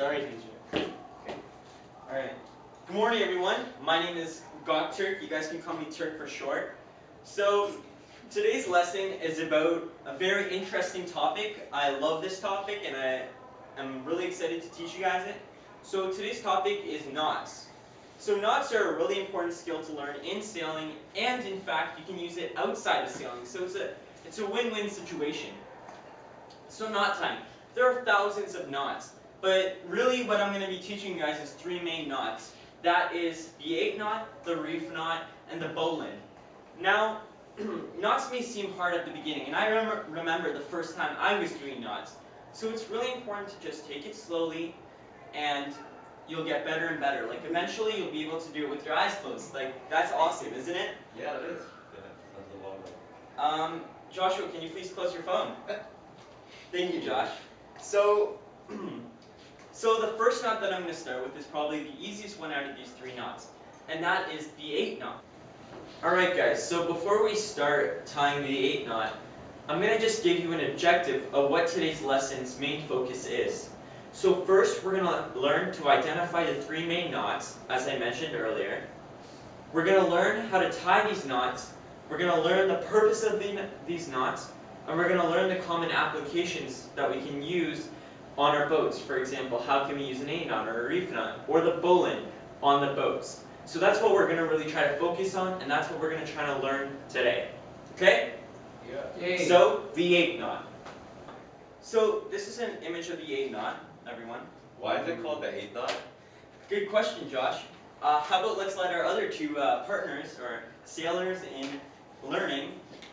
Sorry, teacher. Okay. Alright. Good morning, everyone. My name is Gokturk. You guys can call me Turk for short. So, today's lesson is about a very interesting topic. I love this topic and I am really excited to teach you guys it. So, today's topic is knots. So, knots are a really important skill to learn in sailing, and in fact, you can use it outside of sailing. So, it's a win-win situation. So, knot time. There are thousands of knots. But really what I'm going to be teaching you guys is three main knots. That is the 8 knot, the reef knot, and the bowline. Now, knots may seem hard at the beginning, and I remember the first time I was doing knots. So it's really important to just take it slowly, and you'll get better and better. Like eventually you'll be able to do it with your eyes closed. Like, that's awesome, isn't it? Yeah, it is. Yeah, sounds a lot like. Joshua, can you please close your phone? Thank you, Josh. So, So the first knot that I'm going to start with is probably the easiest one out of these three knots, and that is the 8 knot. Alright guys, so before we start tying the 8 knot, I'm going to just give you an objective of what today's lesson's main focus is. So first we're going to learn to identify the three main knots, as I mentioned earlier. We're going to learn how to tie these knots, we're going to learn the purpose of these knots, and we're going to learn the common applications that we can use on our boats. For example, how can we use an 8 knot or a reef knot or the bowline on the boats? So that's what we're going to really try to focus on, and that's what we're going to try to learn today. Okay? Yeah. Yay. So, the 8 knot. So, this is an image of the 8 knot, everyone. Why is it called the 8 knot? Good question, Josh. How about let's let our other two partners, or sailors in learning,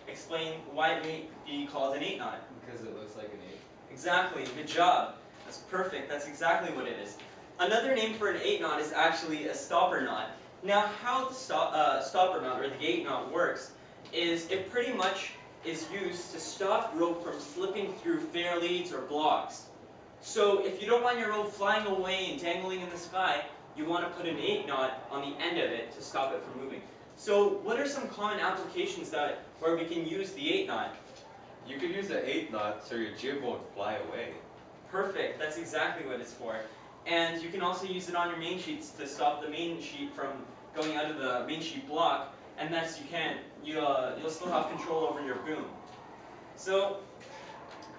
explain why it may be called an 8 knot. Because it looks like an 8. Exactly, good job. That's perfect, that's exactly what it is. Another name for an 8 knot is actually a stopper knot. Now how the stopper knot, or the 8 knot, works is it pretty much is used to stop rope from slipping through fair leads or blocks. So if you don't want your rope flying away and dangling in the sky, you want to put an 8 knot on the end of it to stop it from moving. So what are some common applications where we can use the 8 knot? You could use the 8 knot so your jib won't fly away. Perfect, that's exactly what it's for. And you can also use it on your main sheets to stop the main sheet from going out of the main sheet block, and thus you'll still have control over your boom. So,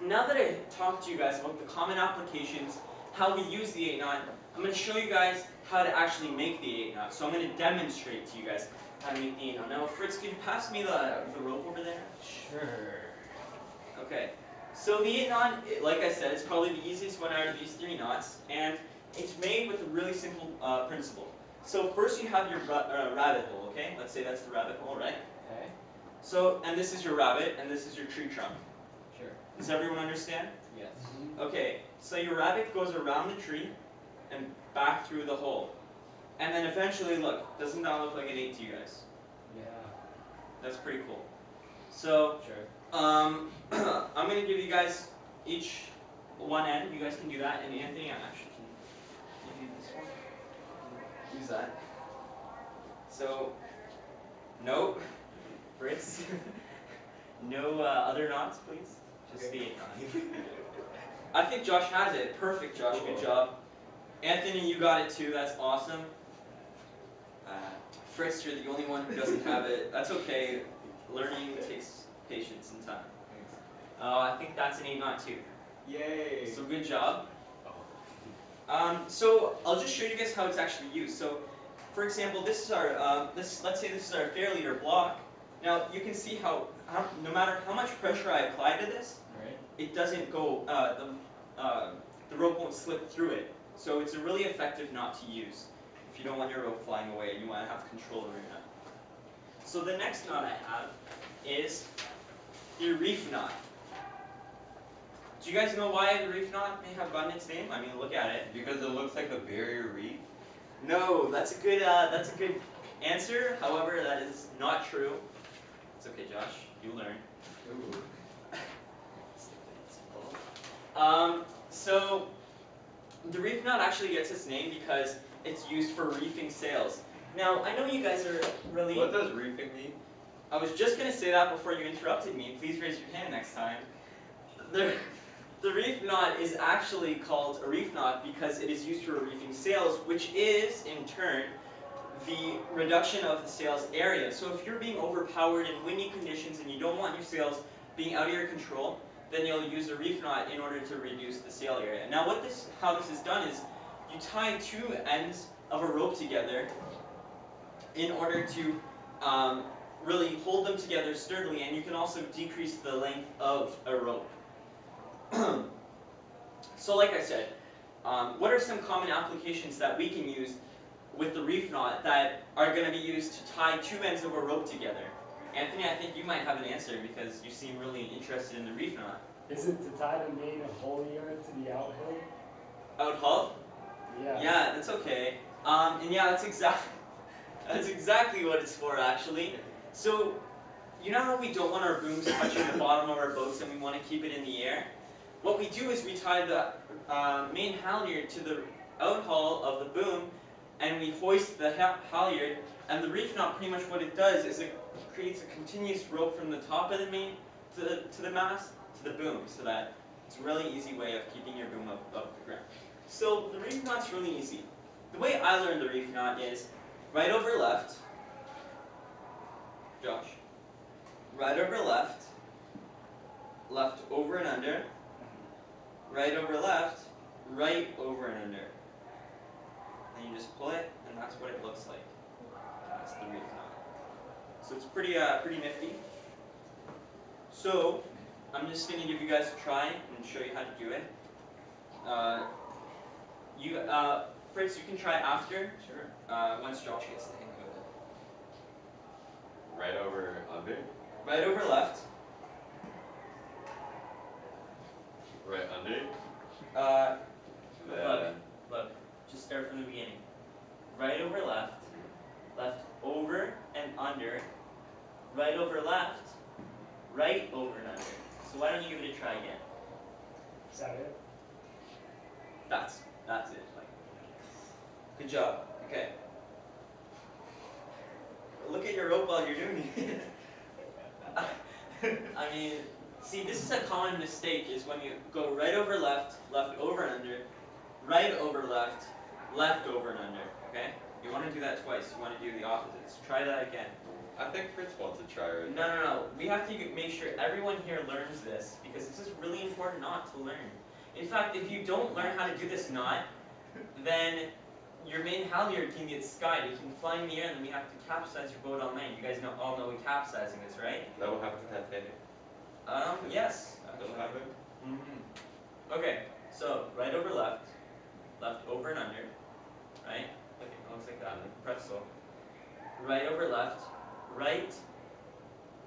now that I talked to you guys about the common applications, how we use the 8 knot, I'm going to show you guys how to actually make the 8 knot. So I'm going to demonstrate to you guys how to make the 8 knot. Now Fritz, can you pass me the rope over there? Sure. Okay, so the 8 knot, like I said, is probably the easiest one out of these three knots, and it's made with a really simple principle. So first you have your rabbit hole, okay? Let's say that's the rabbit hole, right? Okay. So, and this is your rabbit, and this is your tree trunk. Sure. Does everyone understand? Yes. Okay, so your rabbit goes around the tree and back through the hole. And then eventually, look, doesn't that look like an 8 to you guys? Yeah. That's pretty cool. So, Sure. I'm going to give you guys each one end. You guys can do that. And Anthony, I actually can give you this one. Use that. So, no, Fritz. No other knots, please. Just the 8 knot. I think Josh has it. Perfect, Josh. Good job. Anthony, you got it too. That's awesome. Fritz, you're the only one who doesn't have it. That's okay. Learning takes patience and time. Thanks. I think that's an 8 knot too. Yay. So good job. So I'll just show you guys how it's actually used. So, for example, this is our let's say this is our fair leader block. Now you can see how no matter how much pressure I apply to this, Right. it doesn't go. The rope won't slip through it. So it's a really effective knot to use if you don't want your rope flying away and you want to have control over your knot. So the next knot I have is the reef knot. Do you guys know why the reef knot may have gotten its name? I mean, look at it. Because it looks like a barrier reef. No, that's a good answer. However, that is not true. It's okay, Josh. You learn. Ooh. So the reef knot actually gets its name because it's used for reefing sails. Now, I know you guys are really... What does reefing mean? I was just going to say that before you interrupted me. Please raise your hand next time. The reef knot is actually called a reef knot because it is used for reefing sails, which is, in turn, the reduction of the sail's area. So if you're being overpowered in windy conditions and you don't want your sails being out of your control, then you'll use a reef knot in order to reduce the sail area. Now how this is done is you tie two ends of a rope together in order to really hold them together sturdily, and you can also decrease the length of a rope. So like I said, what are some common applications that we can use with the reef knot that are going to be used to tie two ends of a rope together? Anthony, I think you might have an answer because you seem really interested in the reef knot. Is it to tie the main halyard to the outhill? Out hull? Yeah. Yeah, that's okay. And yeah, that's exactly what it's for, actually. So, you know how we don't want our booms touching the bottom of our boats and we want to keep it in the air? What we do is we tie the main halyard to the out hull of the boom, and we hoist the halyard. And the reef knot, pretty much what it does is it creates a continuous rope from the top of the main to the mast to the boom, so that it's a really easy way of keeping your boom up the ground. So the reef knot's really easy. The way I learned the reef knot is right over left, Josh, right over left, left over and under, right over left, right over and under. And you just pull it, and that's what it looks like. That's the reef knot. So it's pretty nifty. So I'm just going to give you guys a try and show you how to do it. Fritz, you can try after. Sure. Once Josh gets the hang of it. Right over under. Right over left. Right under. Look, just start from the beginning. Right over left, left over and under, right over left, right over and under. So why don't you give it a try again? Is that it? That's it. Good job. Okay. Look at your rope while you're doing it. I mean, see, this is a common mistake, is when you go right over left, left over and under, right over left, left over and under, okay? You want to do that twice. You want to do the opposites. Try that again. I think Fritz wants to try right now. No. We have to make sure everyone here learns this, because this is really important knot to learn. In fact, if you don't learn how to do this knot, then your main halyard can get skied. It can fly in the air, and then we have to capsize your boat on land. You guys all know what capsizing is, right? That will happen to Tepe. Yes. That'll happen. Okay, so right over left, left over and under, right? Look, it looks like that, like pretzel. Right over left, right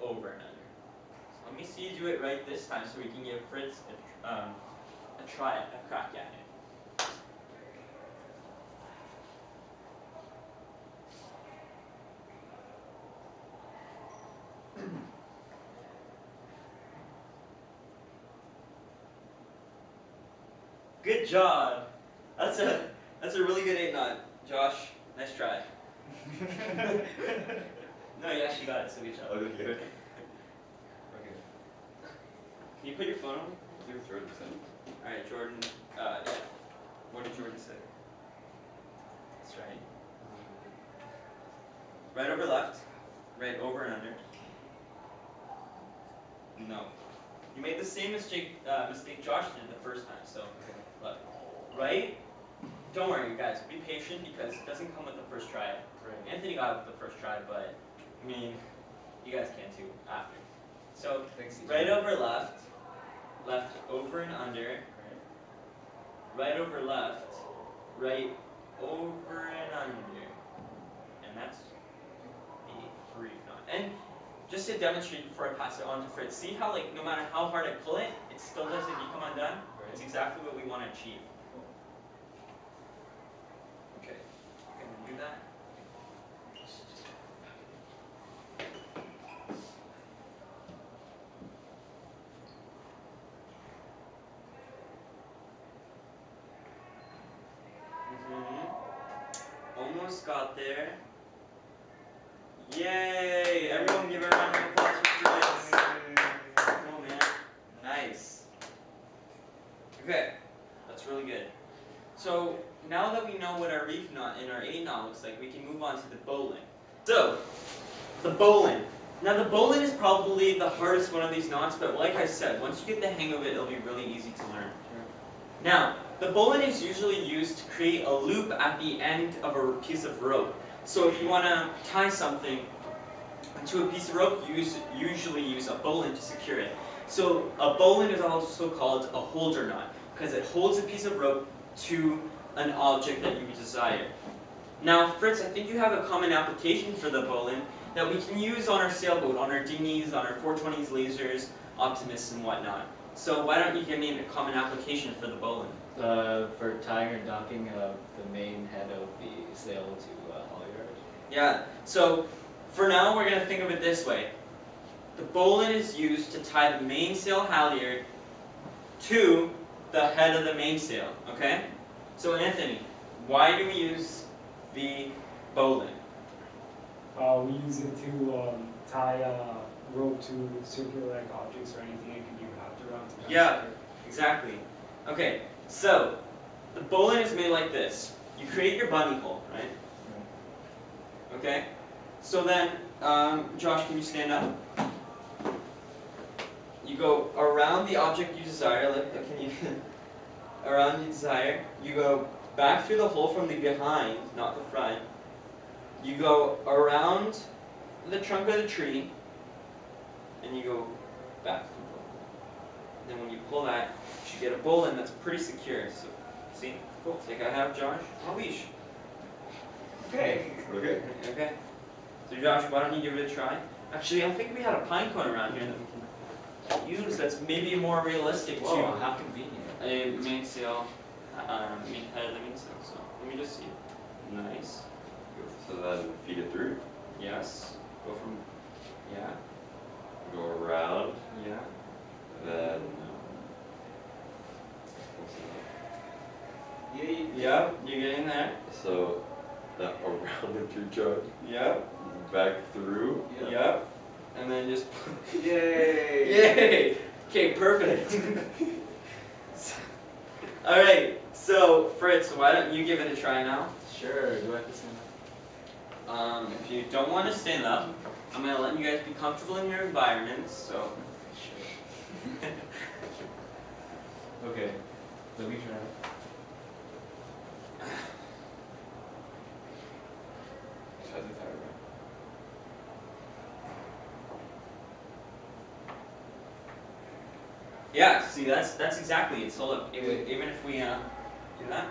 over and under. So let me see you do it right this time, so we can give Fritz a crack at it. Good job. That's a really good 8 knot, Josh. Nice try. No, you actually got it. So good job. Okay. Okay. Can you put your phone on? You're Jordan said. All right, Jordan. Yeah. What did Jordan say? That's right. Right over left. Right over and under. No. You made the same mistake Josh did the first time. So, look. Right. Don't worry, guys. Be patient because it doesn't come with the first try. Right. Anthony got it with the first try, but I mean, you guys can too after. So, right over left, left over and under, right over left, right over and under, and that's the reef knot. And just to demonstrate before I pass it on to Fritz, see how no matter how hard I pull it, it still doesn't become undone? It's exactly what we want to achieve. Okay, I'm gonna do that. Almost got there. Yay! Everyone give a round of applause for Fritz. Come on, man. Nice. main knot looks like, we can move on to the bowline. So, the bowline. Now the bowline is probably the hardest one of these knots, but like I said, once you get the hang of it, it'll be really easy to learn. Now, the bowline is usually used to create a loop at the end of a piece of rope. So if you want to tie something to a piece of rope, you usually use a bowline to secure it. So a bowline is also called a holder knot, because it holds a piece of rope to an object that you desire. Now, Fritz, I think you have a common application for the bowline that we can use on our sailboat, on our dinghies, on our 420s, lasers, Optimists, and whatnot. So why don't you give me a common application for the bowline? For tying or docking the main head of the sail to halyard. Yeah, so for now we're going to think of it this way. The bowline is used to tie the mainsail halyard to the head of the mainsail, okay? So Anthony, why do we use the bowline? We use it to tie a rope to circular-like objects or anything it can be wrapped around to Yeah, exactly. Okay, so the bowline is made like this. You create your bunny hole, right? Okay? So then, Josh, can you stand up? You go around the object you desire, can you, around you desire, you go back through the hole from the behind, not the front. You go around the trunk of the tree, and you go back through the hole. Then when you pull that, you should get a bowline that's pretty secure. So, see? Cool. Like I have Josh on a leash. Okay. Okay. Okay. So Josh, why don't you give it a try? Actually, I think we had a pine cone around here that we can use that's maybe more realistic Whoa, to how convenient. a mainsail, head of the mainsail. So let me just see. Nice. So then feed it through. Yes. Go from, yeah, Go around. yeah. Then. Yep, you're getting there. So that around the tree trunk, Yep, back through. yep. And then just, Yay! yay! Okay, perfect. Alright, so Fritz, why don't you give it a try now? Sure, do I have to stand up? If you don't want to stand up, I'm going to let you guys be comfortable in your environments, so. Sure. Okay, let me try. Try the tire around. Yeah, see, that's exactly it. So look, even if we do that,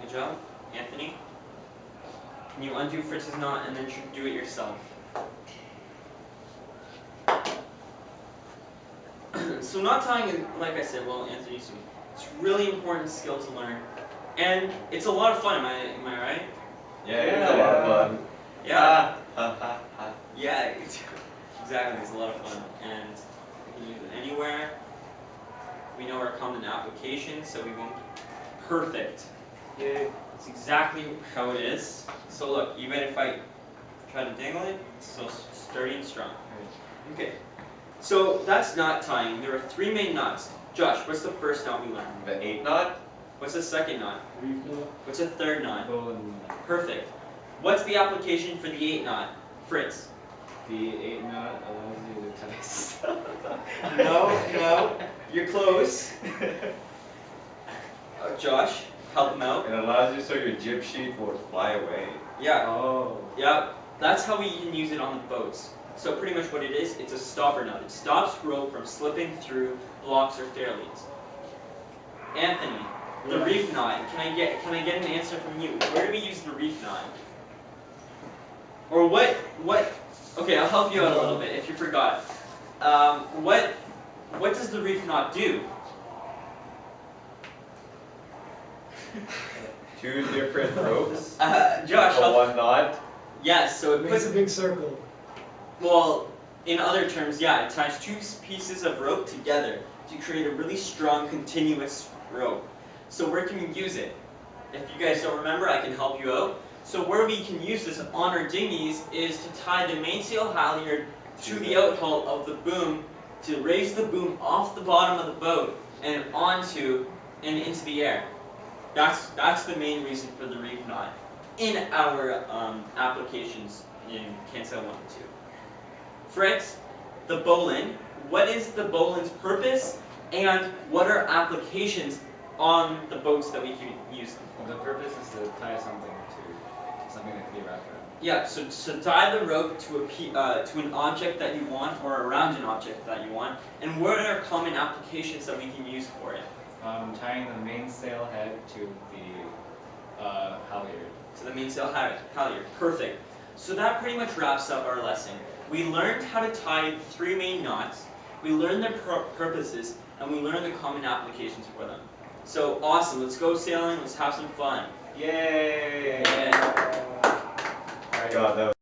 good job, Anthony. Can you undo Fritz's knot and then do it yourself? So knot tying is, like I said, well, Anthony, so it's a really important skill to learn, and it's a lot of fun. Am I right? Yeah, it's a lot of fun. Yeah. Ha ha ha. Yeah, exactly. It's a lot of fun, and we can use it anywhere. We know our common application, so we won't. Perfect. Yay. It's exactly how it is. So look, even if I try to dangle it, it's still sturdy and strong. Okay. So that's knot tying. There are 3 main knots. Josh, what's the first knot we learned? The 8 knot. What's the second knot? Reef knot. What's the third knot? Bowline. Perfect. What's the application for the 8 knot? Fritz. The 8 knot allows you to tie stuff. No, you're close. Josh, help him out. It allows you so your jib sheet won't fly away. Yeah, Oh. yeah. That's how we can use it on the boats. So pretty much what it is, it's a stopper knot. It stops rope from slipping through blocks or fairleads. Anthony, the reef knot. Can I get an answer from you? Where do we use the reef knot? Or what? Okay, I'll help you out a little bit if you forgot. What does the reef knot do? 2 different ropes. Josh, For help. 1 knot. Yes, so it It puts. makes a big circle. Well, in other terms, yeah, it ties 2 pieces of rope together to create a really strong, continuous rope. So where can we use it? If you guys don't remember, I can help you out. So where we can use this on our dinghies is to tie the mainsail halyard to the outhaul of the boom to raise the boom off the bottom of the boat and onto and into the air. That's the main reason for the reef knot. in our applications in CanSail 1 and 2. Fritz, the bowline. What is the bowline's purpose, and what are applications on the boats that we can use them for? The purpose is to tie something to something that can be wrapped around. Yeah, so tie the rope to to an object that you want, or around an object that you want, and what are common applications that we can use for it? Tying the mainsail head to the halyard. To the mainsail halyard. Perfect. So that pretty much wraps up our lesson. We learned how to tie 3 main knots, we learned their purposes, and we learned the common applications for them. So awesome, let's go sailing, let's have some fun. Yay! Yeah. God, that was